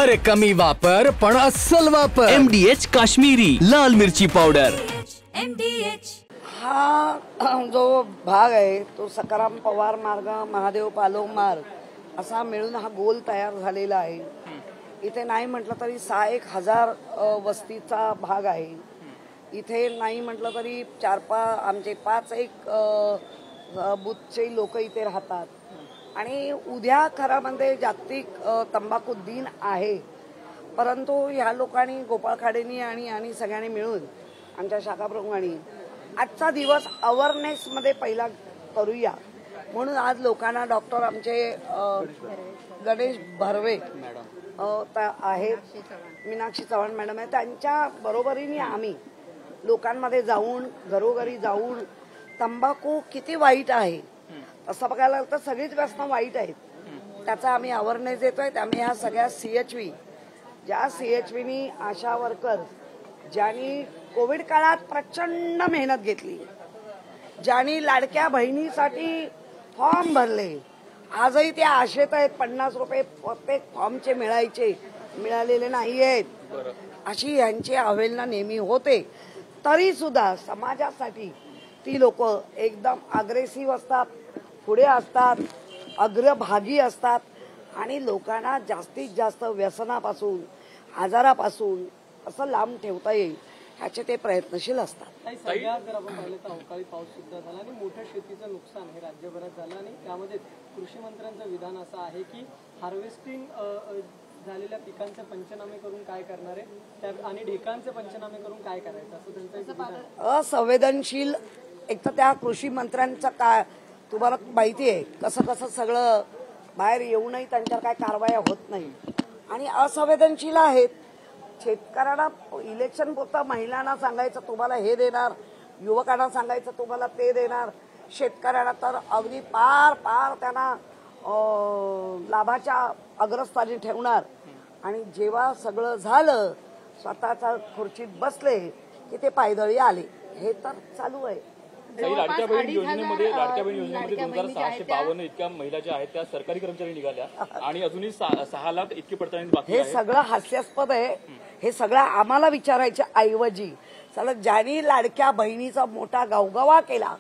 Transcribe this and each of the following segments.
अरे कमी वापर पण अस्सल वापर। MDH काश्मीरी लाल मिरची पावडर। MDH हा जो भाग आहे तो सकाराम पवार मार्ग महादेव पालोम मार्ग असा मिळून हा गोल तयार झालेला आहे। इथे नाही म्हटलं तरी 6-1 वस्तीचा भाग आहे। इथे नाही म्हटलं तरी 4-5 आमचे 5-1 बुथचे लोक इथे राहतात आणि उद्या खरं म्हणजे जागतिक तंबाखू दिन आहे, परंतु ह्या लोकांनी गोपाळ खाडेंनी आणि सगळ्यांनी मिळून आमच्या शाखा प्रमुखांनी आजचा दिवस अवेअरनेस मध्ये पहिला करूया म्हणून आज लोकांना डॉक्टर आमचे गणेश भरवे आहेत, मीनाक्षी चव्हाण मॅडम आहे, त्यांच्या बरोबरीने आम्ही लोकांमध्ये जाऊन घरोघरी जाऊन तंबाखू किती वाईट आहे असं बघायला तर सगळीच व्यसनं वाईट आहेत त्याचा आम्ही अवेअरनेस देतोय। त्यामुळे ह्या सगळ्या CHV ज्या CHVनी आशा वर्कर ज्यांनी कोविड काळात प्रचंड मेहनत घेतली, ज्यांनी लाडक्या बहिणीसाठी फॉर्म भरले, आजही त्या आशेत आहेत 50 रुपये प्रत्येक फॉर्मचे मिळालेले नाही आहेत, अशी यांची अवहेलना नेहमी होते। तरी सुद्धा समाजासाठी ती लोक एकदम अग्रेसिव्ह असतात, पुढे असतात, अग्रभागी असतात आणि लोकांना जास्तीत जास्त व्यसनापासून आजारापासून असं लांब ठेवता येईल ह्याचे ते प्रयत्नशील असतात। सगळ्यात जर आपण पाहिलं तर अवकाळी पाऊस सुद्धा झाला आणि मोठ्या शेतीचं नुकसान हे राज्यभरात झालं आणि त्यामध्ये कृषी मंत्र्यांचं विधान असं आहे की हार्वेस्टिंग झालेल्या पिकांचे पंचनामे करून काय करणार आहे आणि ढेकांचे पंचनामे करून काय करायचं असं त्यांचं असंवेदनशील। एक तर त्या कृषी मंत्र्यांचं काय तुम्हाला माहिती आहे कसं सगळं बाहेर येऊनही त्यांच्यावर काय कारवाया होत नाही आणि असंवेदनशील आहेत। शेतकऱ्यांना इलेक्शन पुरता महिलांना सांगायचं तुम्हाला हे देणार, युवकांना सांगायचं तुम्हाला ते देणार, शेतकऱ्यांना तर अगदी पार त्यांना लाभाच्या अग्रस्थानी ठेवणार आणि जेव्हा सगळं झालं स्वतःच्या खुर्चीत बसले की ते पायदळी आले, हे तर चालू आहे। लाडक्या बहीण योजनेमध्ये 2652 इतक्या महिला ज्या आहेत त्या सरकारी कर्मचारी निघाल्या आणि अजूनही 6 लाख इतकी पडताळणी बाकी आहे। हे सगळं हास्यास्पद आहे। हे सगळं आम्हाला विचारायच्या ऐवजी ज्यांनी लाडक्या बहिणीचा मोठा गवगवा केला,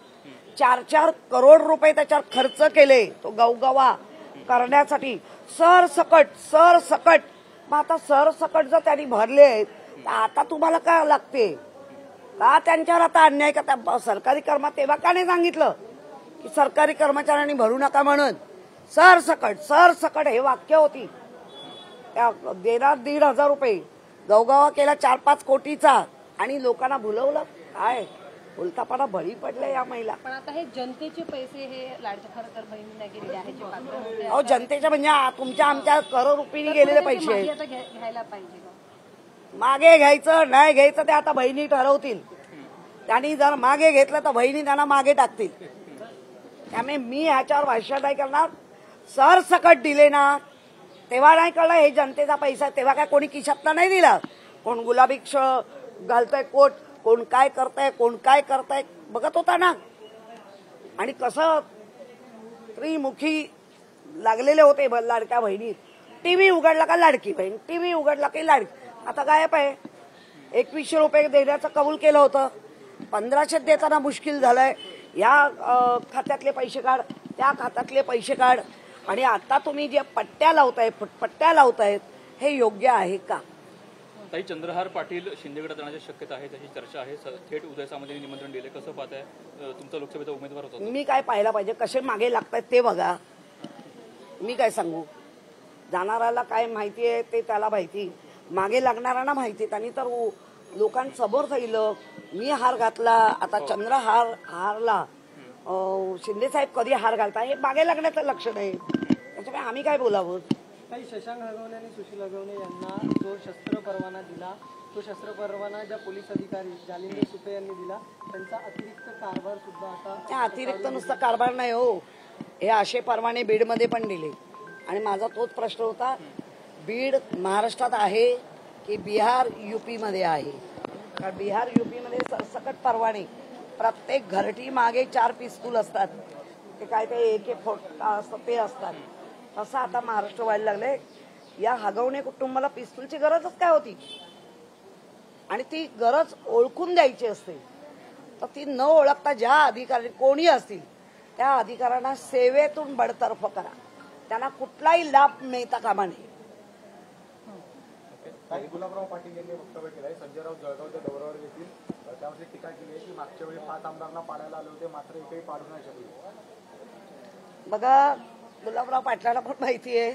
4-4 करोड रुपये त्याच्यावर खर्च केले तो गवगवा करण्यासाठी सरसकट मग आता सरसकट जर त्यांनी भरले तर आता तुम्हाला काय लागते का त्यांच्यावर आता अन्याय का? त्या सरकारी तेव्हा का नाही सांगितलं की सरकारी कर्मचाऱ्यांनी भरू नका म्हणून? सरसकट हे वाक्य होती। त्या देणार 1,500 रुपये गवगवा केला 4-5 कोटीचा आणि लोकांना भुलवलं। काय उलटापणा बळी पडले या महिला। पण आता हे जनतेचे पैसे हे लाडक्या खरं बहिणींना गेलेले आहेत। अहो जनतेच्या म्हणजे तुमच्या आमच्या करोडरुपीने गेलेले पैसे घ्यायला पाहिजे। मागे घ्यायचं नाही घ्यायचं ते आता बहिणी ठरवतील। त्यांनी जर मागे घेतलं तर बहिणी त्यांना मागे टाकतील। त्यामुळे मी ह्याच्यावर भाष्य नाही करणार। सरसकट दिले ना तेव्हा नाही कळलं हे जनतेचा पैसा, तेव्हा काय कोणी खिशातला नाही दिला। कोण गुलाबी घालतंय कोट, कोण काय करताय बघत होता ना। आणि कसं त्रिमुखी लागलेले होते लाडक्या बहिणी। टीव्ही उघडला का लाडकी बहीण, टीव्ही उघडला की लाडकी। आता गायब आहे। 2100 रुपये देण्याचं कबूल केलं होतं, 1500 देताना मुश्किल झालंय। या खात्यातले पैसे काढ, त्या खात्यातले पैसे काढ आणि आता तुम्ही जे फुटपट्ट्या लावतायत हे योग्य आहे का? ताई चंद्रहार पाटील शिंदेगडात जाण्याची शक्यता आहे, त्याची चर्चा आहे। थेट उदय सामंतांनी निमंत्रण दिले, कसं पाहताय? तुमचा लोकसभेचा उमेदवार होता, मी काय पाहायला पाहिजे? कसे मागे लागतायत ते बघा। मी काय सांगू? जाणाऱ्याला काय माहिती आहे ते त्याला माहिती, मागे लागणाऱ्यांना माहिती। त्यांनी तर लोकांसमोर सांगितलं मी हार घातला, आता चंद्रहार हारला, शिंदे साहेब कधी हार घालता, हे मागे लागण्याचं लक्ष नाही। त्याच्यामुळे आम्ही काय बोलावं? काही शशांक हगवणे आणि सुशील हगवणे यांना जो शस्त्र परवाना दिला, तो शस्त्र परवाना ज्या पोलीस अधिकारी जालिंदर सुपे यांनी दिला, त्यांचा अतिरिक्त कारभार सुद्धा आता अतिरिक्त नुसता कारभार नाही हो, हे असे परवाने बीडमध्ये पण दिले। आणि माझा तोच प्रश्न होता, बीड महाराष्ट्रात आहे की बिहार UP मध्ये आहे? कारण बिहार UP मध्ये सरसकट परवाने, प्रत्येक घरटी मागे 4 पिस्तूल असतात, ते काय ते AK-40 असतात ते असतात। असं आता महाराष्ट्र व्हायला लागले या हगवणे कुटुंबाला पिस्तूलची गरजच काय होती? आणि ती गरज ओळखून द्यायची असते. तर ती न ओळखता ज्या अधिकारी कोणी असतील त्या अधिकाऱ्यांना सेवेतून बडतर्फ करा. त्यांना कुठलाही लाभ मिळता कामा नये. काही गुलाबराव पाटील यांनी वक्तव्य केलंय. संजय राऊत जळगावच्या दौऱ्यावर देखील त्यामध्ये टीका केली आहे की मागच्या वेळी 5 आमदारांना पाडायला आले होते मात्र एकही पाडू नाही शकले. बघा, गुलाबराव पाटलांना पण माहिती आहे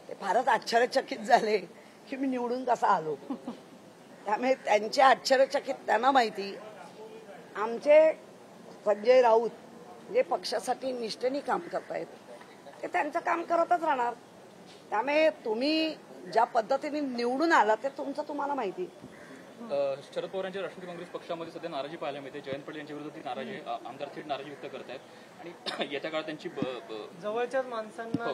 ते फारच आश्चर्यचकित झाले की मी निवडून कसा आलो. त्यामुळे त्यांचे आश्चर्यचकित त्यांना माहिती. आमचे संजय राऊत जे पक्षासाठी निष्ठेने काम करतायत ते त्यांचं काम करतच राहणार. त्यामुळे तुम्ही ज्या पद्धतीने निवडून आला ते तुमचं तुम्हाला माहिती. शरद पवार यांच्या राष्ट्रवादी काँग्रेस पक्षामध्ये सध्या नाराजी पाहायला मिळते. जयंत पाटील यांच्या विरोधात नाराजी आमदार थेट नाराजी व्यक्त करतायत आणि येत्या काळात त्यांची जवळच्याच माणसांना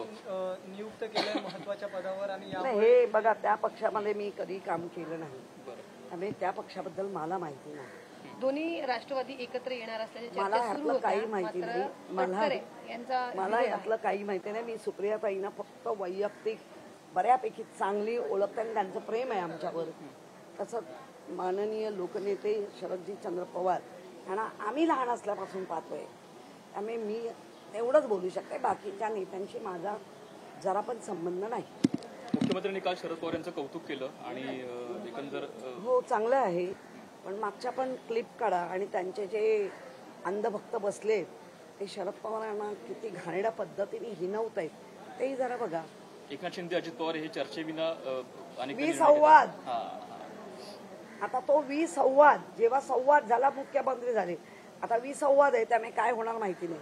नियुक्त केलंय महत्वाच्या पदावर आणि हे बघा, त्या पक्षामध्ये मी कधी काम केलं नाही. त्यामुळे त्या पक्षाबद्दल मला माहिती नाही. दोन्ही राष्ट्रवादी एकत्र येणार असल्याची मला चर्चा सुरू यातलं होत्या. काही माहिती मात्र नाही. मला यांचा यातलं काही माहिती नाही. मी सुप्रियाताईंना फक्त वैयक्तिक बऱ्यापैकी चांगली ओळखते आणि त्यांचं प्रेम आहे आमच्यावर. तसंच माननीय लोकनेते शरदजी चंद्र पवार यांना आम्ही लहान असल्यापासून पाहतोय. त्यामुळे मी एवढंच बोलू शकते. बाकीच्या नेत्यांशी माझा जरा पण संबंध नाही. मुख्यमंत्र्यांनी काल शरद पवार यांचं कौतुक केलं आणि एकंदर हो, चांगलं आहे. पण मागच्या पण क्लिप काढा आणि त्यांचे जे अंधभक्त बसले ते शरद पवारांना किती घाणेरड्या पद्धतीने हिनवत आहेत तेही जरा बघा. एकनाथ शिंदे अजित पवार हे चर्चेविना अनेक विसंवाद. आता तो विसंवाद जेव्हा संवाद झाला मुख्यमंत्री झाले. आता विसंवाद आहे त्यामुळे काय होणार माहिती नाही.